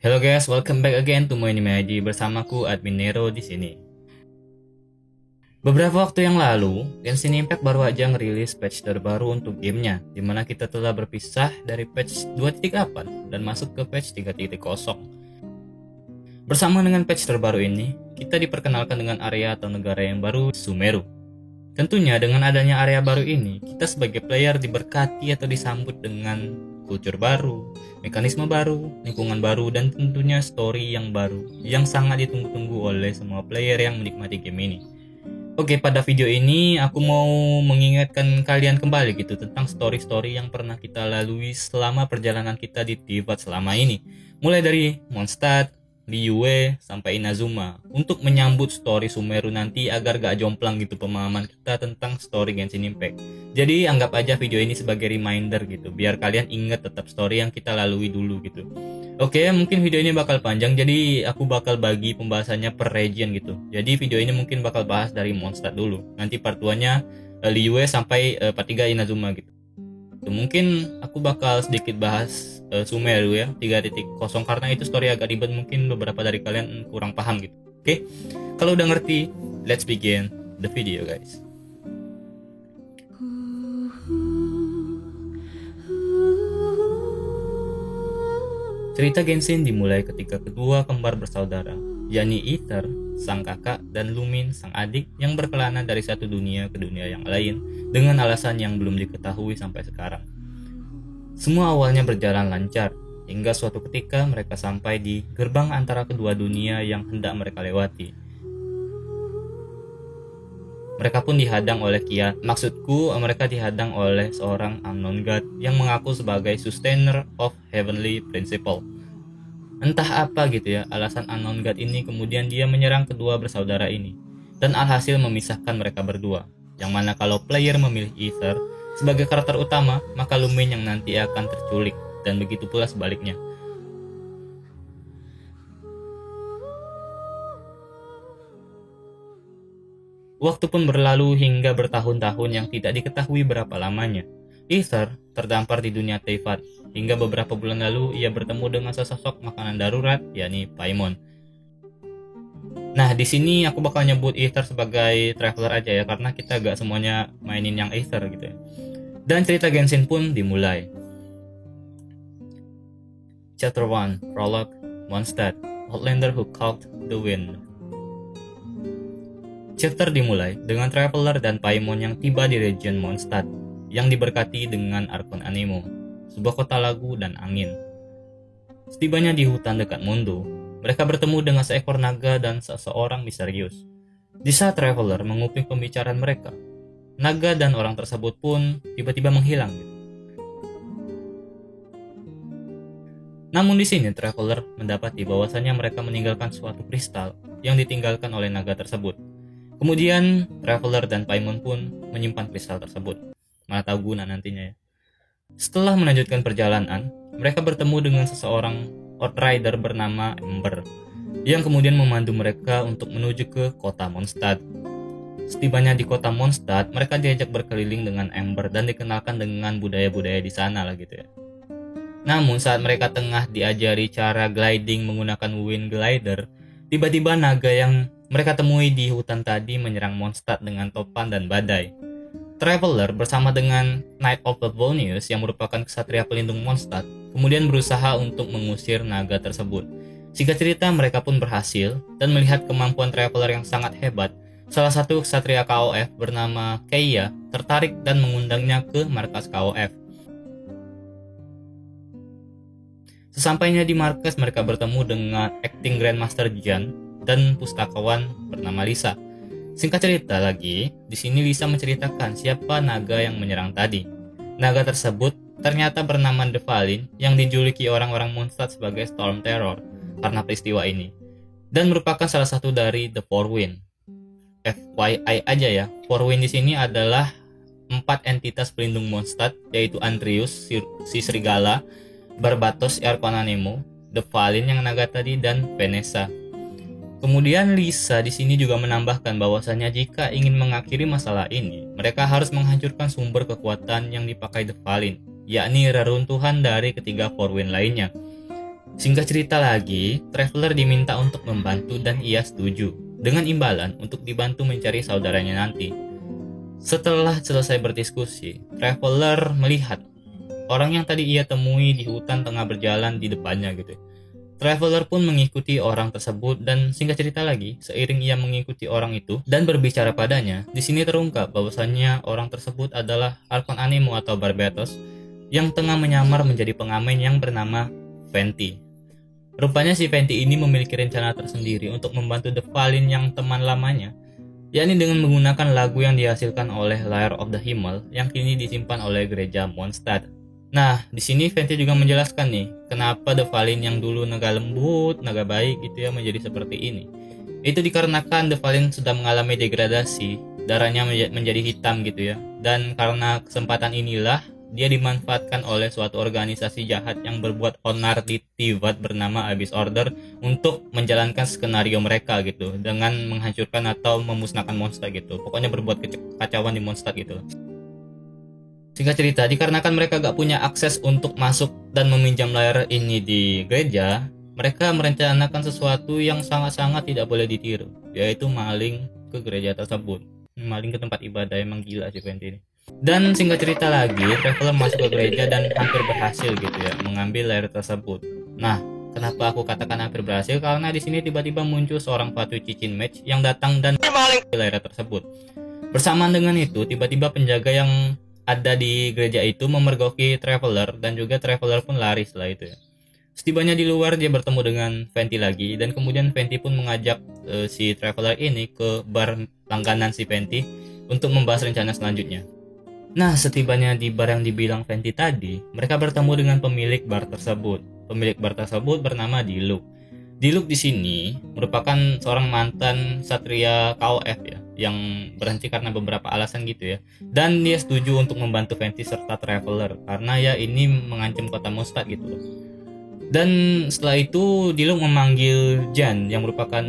Hello guys, welcome back again to my Anime ID bersamaku Admin Nero di sini. Beberapa waktu yang lalu, Genshin Impact baru aja ngerilis patch terbaru untuk gamenya, dimana kita telah berpisah dari patch 2.8 dan masuk ke patch 3.0. Bersama dengan patch terbaru ini, kita diperkenalkan dengan area atau negara yang baru, Sumeru. Tentunya dengan adanya area baru ini, kita sebagai player diberkati atau disambut dengan kultur baru, mekanisme baru, lingkungan baru, dan tentunya story yang baru yang sangat ditunggu-tunggu oleh semua player yang menikmati game ini. Oke, pada video ini aku mau mengingatkan kalian kembali gitu tentang story-story yang pernah kita lalui selama perjalanan kita di Teyvat selama ini. Mulai dari Mondstadt, Liyue, sampai Inazuma untuk menyambut story Sumeru nanti agar gak jomplang gitu pemahaman kita tentang story Genshin Impact. Jadi anggap aja video ini sebagai reminder gitu, biar kalian ingat tetap story yang kita lalui dulu gitu. Oke, mungkin video ini bakal panjang, jadi aku bakal bagi pembahasannya per region gitu. Jadi video ini mungkin bakal bahas dari Mondstadt dulu, nanti part 2-nya Liyue sampai part 3 Inazuma gitu. Mungkin aku bakal sedikit bahas Sumeru ya 3.0 karena itu story agak ribet, mungkin beberapa dari kalian kurang paham gitu. Oke, kalau udah ngerti, let's begin the video guys. Cerita Genshin dimulai ketika kedua kembar bersaudara, yakni Aether, sang kakak, dan Lumin, sang adik, yang berkelana dari satu dunia ke dunia yang lain dengan alasan yang belum diketahui sampai sekarang. Semua awalnya berjalan lancar, hingga suatu ketika mereka sampai di gerbang antara kedua dunia yang hendak mereka lewati. Mereka pun dihadang oleh Kian. Maksudku, mereka dihadang oleh seorang unknown god yang mengaku sebagai sustainer of heavenly principle. Entah apa gitu ya, alasan unknown god ini kemudian dia menyerang kedua bersaudara ini. Dan alhasil memisahkan mereka berdua. Yang mana kalau player memilih Aether sebagai karakter utama, maka Lumin yang nanti akan terculik. Dan begitu pula sebaliknya. Waktu pun berlalu hingga bertahun-tahun yang tidak diketahui berapa lamanya. Aether terdampar di dunia Teyvat, hingga beberapa bulan lalu ia bertemu dengan sesosok makanan darurat, yakni Paimon. Nah, di sini aku bakal nyebut Aether sebagai traveler aja ya, karena kita gak semuanya mainin yang Aether gitu ya. Dan cerita Genshin pun dimulai. Chapter 1, Prologue, Mondstadt, Outlander who caught the wind. Chapter dimulai dengan Traveler dan Paimon yang tiba di region Mondstadt yang diberkati dengan Arkon Anemo, sebuah kota lagu dan angin. Setibanya di hutan dekat Mondo, mereka bertemu dengan seekor naga dan seseorang misterius. Di saat Traveler menguping pembicaraan mereka, naga dan orang tersebut pun tiba-tiba menghilang. Namun di sini Traveler mendapati bahwasannya mereka meninggalkan suatu kristal yang ditinggalkan oleh naga tersebut. Kemudian Traveler dan Paimon pun menyimpan kristal tersebut. Mana tahu guna nantinya ya. Setelah melanjutkan perjalanan, mereka bertemu dengan seseorang outrider bernama Ember, yang kemudian memandu mereka untuk menuju ke kota Mondstadt. Setibanya di kota Mondstadt, mereka diajak berkeliling dengan Ember dan dikenalkan dengan budaya-budaya di sana lah gitu ya. Namun saat mereka tengah diajari cara gliding menggunakan wind glider, tiba-tiba naga yang mereka temui di hutan tadi menyerang Mondstadt dengan topan dan badai. Traveler bersama dengan Knight of Favonius yang merupakan ksatria pelindung Mondstadt kemudian berusaha untuk mengusir naga tersebut. Singkat cerita mereka pun berhasil, dan melihat kemampuan Traveler yang sangat hebat, salah satu ksatria KOF bernama Keiya tertarik dan mengundangnya ke markas KOF. Sesampainya di markas, mereka bertemu dengan acting Grandmaster Jian dan pustakawan bernama Lisa. Singkat cerita lagi, di sini Lisa menceritakan siapa naga yang menyerang tadi. Naga tersebut ternyata bernama Devalin yang dijuluki orang-orang Mondstadt sebagai Storm Terror karena peristiwa ini, dan merupakan salah satu dari The Four Wind. FYI aja ya, Four Wind di sini adalah 4 entitas pelindung Mondstadt, yaitu Andrius, si Serigala, Barbatos, Arkon Anemo, Devalin yang naga tadi, dan Vanessa. Kemudian Lisa di sini juga menambahkan bahwasannya jika ingin mengakhiri masalah ini, mereka harus menghancurkan sumber kekuatan yang dipakai Devalin, yakni reruntuhan dari ketiga Four Wind lainnya. Singkat cerita lagi, Traveler diminta untuk membantu dan ia setuju, dengan imbalan untuk dibantu mencari saudaranya nanti. Setelah selesai berdiskusi, Traveler melihat orang yang tadi ia temui di hutan tengah berjalan di depannya gitu. Traveler pun mengikuti orang tersebut dan singkat cerita lagi, seiring ia mengikuti orang itu dan berbicara padanya, di sini terungkap bahwasannya orang tersebut adalah Archon Anemo atau Barbatos yang tengah menyamar menjadi pengamen yang bernama Venti. Rupanya si Venti ini memiliki rencana tersendiri untuk membantu The Fallen yang teman lamanya, yakni dengan menggunakan lagu yang dihasilkan oleh Lyre of the Himmel yang kini disimpan oleh gereja Mondstadt. Nah, di sini Venti juga menjelaskan nih, kenapa The Fallen yang dulu naga lembut, naga baik gitu ya menjadi seperti ini. Itu dikarenakan The Fallen sudah mengalami degradasi, darahnya menjadi hitam gitu ya. Dan karena kesempatan inilah, dia dimanfaatkan oleh suatu organisasi jahat yang berbuat onar di Tivat bernama Abyss Order untuk menjalankan skenario mereka gitu, dengan menghancurkan atau memusnahkan monster gitu. Pokoknya berbuat kekacauan di monster gitu. Singkat cerita, dikarenakan mereka gak punya akses untuk masuk dan meminjam layar ini di gereja, mereka merencanakan sesuatu yang sangat-sangat tidak boleh ditiru, yaitu maling ke gereja tersebut. Maling ke tempat ibadah, emang gila sih Venti ini. Dan singkat cerita lagi, Traveler masuk ke gereja dan hampir berhasil gitu ya, mengambil layar tersebut. Nah, kenapa aku katakan hampir berhasil? Karena di sini tiba-tiba muncul seorang Fatui Cicin Mage yang datang dan maling layar tersebut. Bersamaan dengan itu, tiba-tiba penjaga yang ada di gereja itu memergoki Traveler dan juga Traveler pun lari setelah itu ya. Setibanya di luar dia bertemu dengan Venti lagi dan kemudian Venti pun mengajak si Traveler ini ke bar langganan si Venti untuk membahas rencana selanjutnya. Nah, setibanya di bar yang dibilang Venti tadi, mereka bertemu dengan pemilik bar tersebut. Pemilik bar tersebut bernama Diluc. Diluc di sini merupakan seorang mantan satria KOF ya, yang berhenti karena beberapa alasan gitu ya. Dan dia setuju untuk membantu Venti serta Traveler karena ya ini mengancam kota Mondstadt gitu loh. Dan setelah itu Diluc memanggil Jan yang merupakan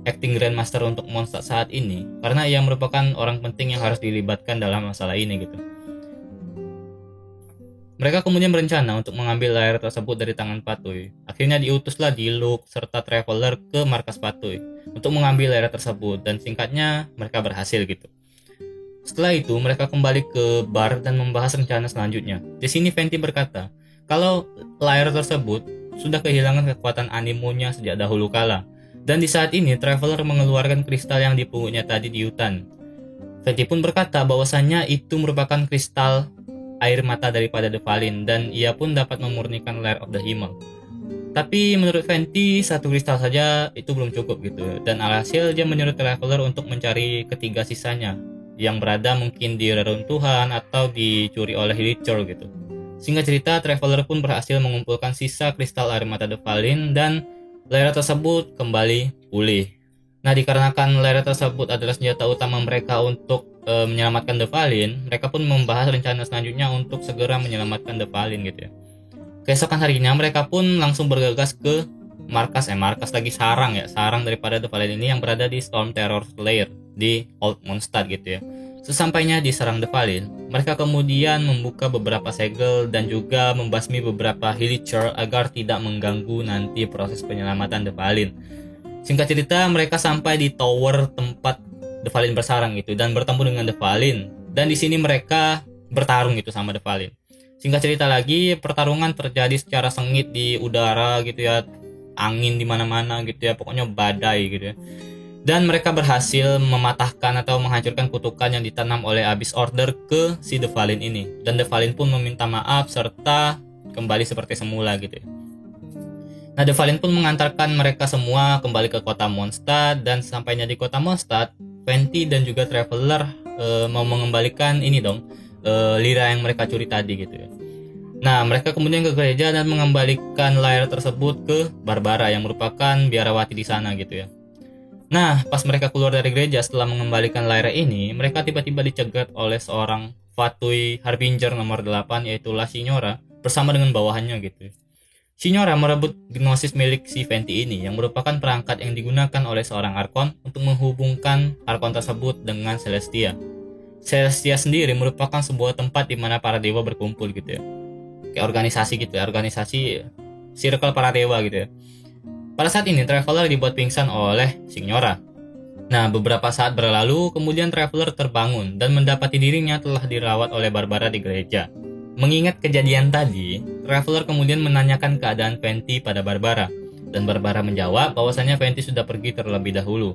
acting Grandmaster untuk Mondstadt saat ini karena ia merupakan orang penting yang harus dilibatkan dalam masalah ini gitu. Mereka kemudian berencana untuk mengambil layar tersebut dari tangan Fatui. Akhirnya diutuslah Diluc serta Traveler ke markas Fatui untuk mengambil layar tersebut dan singkatnya mereka berhasil gitu. Setelah itu mereka kembali ke bar dan membahas rencana selanjutnya. Di sini Venti berkata kalau layar tersebut sudah kehilangan kekuatan animonya sejak dahulu kala. Dan di saat ini Traveler mengeluarkan kristal yang dipungutnya tadi di hutan. Venti pun berkata bahwasannya itu merupakan kristal air mata daripada The Fallen dan ia pun dapat memurnikan Lyre of the Himmel. Tapi menurut Venti satu kristal saja itu belum cukup gitu dan alhasil dia menyuruh Traveler untuk mencari ketiga sisanya yang berada mungkin di reruntuhan atau dicuri oleh Hilichurl gitu. Singkat cerita Traveler pun berhasil mengumpulkan sisa kristal air mata The Fallen dan Lyra tersebut kembali pulih. Nah, dikarenakan Lyra tersebut adalah senjata utama mereka untuk menyelamatkan The Fallen, mereka pun membahas rencana selanjutnya untuk segera menyelamatkan The Fallen gitu ya. Keesokan harinya mereka pun langsung bergegas ke markas lagi sarang daripada The Fallen ini yang berada di Storm Terror Lair di Old Mondstadt gitu ya. Sesampainya di sarang The Fallen, mereka kemudian membuka beberapa segel dan juga membasmi beberapa Hilichurl agar tidak mengganggu nanti proses penyelamatan The Fallen. Singkat cerita, mereka sampai di tower tempat The Fallen bersarang gitu dan bertemu dengan The Fallen. Dan di sini mereka bertarung gitu sama The Fallen. Singkat cerita lagi, pertarungan terjadi secara sengit di udara gitu ya, angin di mana-mana gitu ya, pokoknya badai gitu ya. Dan mereka berhasil mematahkan atau menghancurkan kutukan yang ditanam oleh Abyss Order ke si The Fallen ini. Dan The Fallen pun meminta maaf serta kembali seperti semula gitu ya. Nah, The Fallen pun mengantarkan mereka semua kembali ke kota Mondstadt dan sampainya di kota Mondstadt, Venti dan juga Traveler mau mengembalikan ini dong, lira yang mereka curi tadi gitu ya. Nah, mereka kemudian ke gereja dan mengembalikan layar tersebut ke Barbara yang merupakan biarawati di sana gitu ya. Nah, pas mereka keluar dari gereja setelah mengembalikan layar ini, mereka tiba-tiba dicegat oleh seorang Fatui Harbinger nomor 8 yaitu La Signora bersama dengan bawahannya gitu ya. Signora merebut gnosis milik si Venti ini yang merupakan perangkat yang digunakan oleh seorang Archon untuk menghubungkan Archon tersebut dengan Celestia. Celestia sendiri merupakan sebuah tempat di mana para dewa berkumpul gitu ya. Kayak organisasi gitu ya, organisasi circle para dewa gitu ya. Pada saat ini Traveler dibuat pingsan oleh Signora. Nah, beberapa saat berlalu, kemudian Traveler terbangun dan mendapati dirinya telah dirawat oleh Barbara di gereja. Mengingat kejadian tadi, Traveler kemudian menanyakan keadaan Venti pada Barbara, dan Barbara menjawab bahwasannya Venti sudah pergi terlebih dahulu.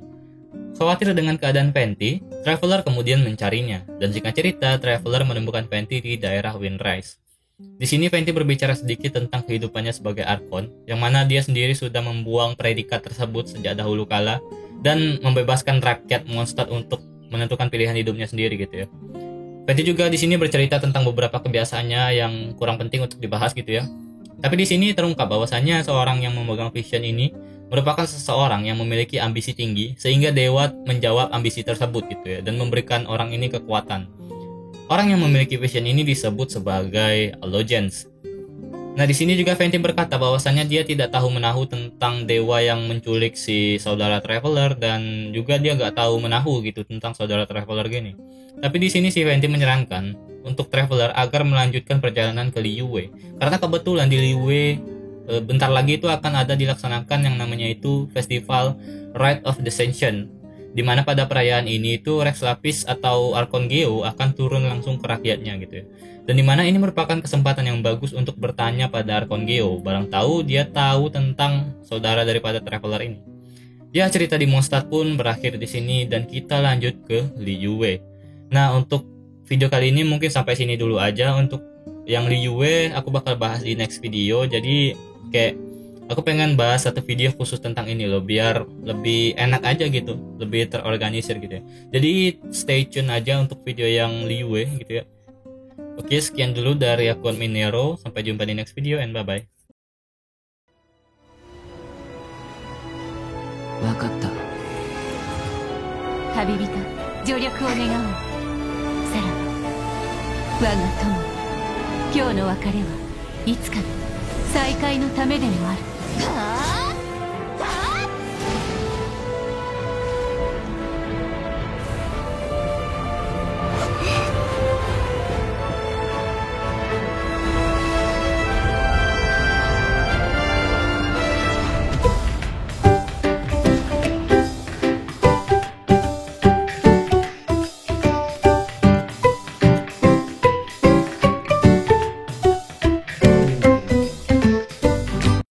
Khawatir dengan keadaan Venti, Traveler kemudian mencarinya, dan singkat cerita, Traveler menemukan Venti di daerah Windrise. Di sini Venti berbicara sedikit tentang kehidupannya sebagai Archon, yang mana dia sendiri sudah membuang predikat tersebut sejak dahulu kala dan membebaskan rakyat Mondstadt untuk menentukan pilihan hidupnya sendiri gitu ya. Venti juga di sini bercerita tentang beberapa kebiasaannya yang kurang penting untuk dibahas gitu ya. Tapi di sini terungkap bahwasannya seorang yang memegang vision ini merupakan seseorang yang memiliki ambisi tinggi sehingga dewa menjawab ambisi tersebut gitu ya dan memberikan orang ini kekuatan. Orang yang memiliki vision ini disebut sebagai Allogens. Nah, di sini juga Venti berkata bahwasannya dia tidak tahu menahu tentang dewa yang menculik si saudara Traveler dan juga dia gak tahu menahu gitu tentang saudara Traveler gini. Tapi di sini si Venti menyarankan untuk Traveler agar melanjutkan perjalanan ke Liyue. Karena kebetulan di Liyue bentar lagi itu akan ada dilaksanakan yang namanya itu Festival Rite of Descension, di mana pada perayaan ini itu Rex Lapis atau Archon Geo akan turun langsung ke rakyatnya gitu ya. Dan di mana ini merupakan kesempatan yang bagus untuk bertanya pada Archon Geo, barang tahu dia tahu tentang saudara daripada Traveler ini. Ya, cerita di Mondstadt pun berakhir di sini dan kita lanjut ke Liyue. Nah, untuk video kali ini mungkin sampai sini dulu aja. Untuk yang Liyue aku bakal bahas di next video. Jadi kayak aku pengen bahas satu video khusus tentang ini loh, biar lebih enak aja gitu, lebih terorganisir gitu ya. Jadi stay tune aja untuk video yang Liyue gitu ya. Oke, sekian dulu dari akun Minero. Sampai jumpa di next video and bye bye. わかった。旅人、助力を願おう。さらば、我が友、今日の別れはいつかの再会のためでもある。はあ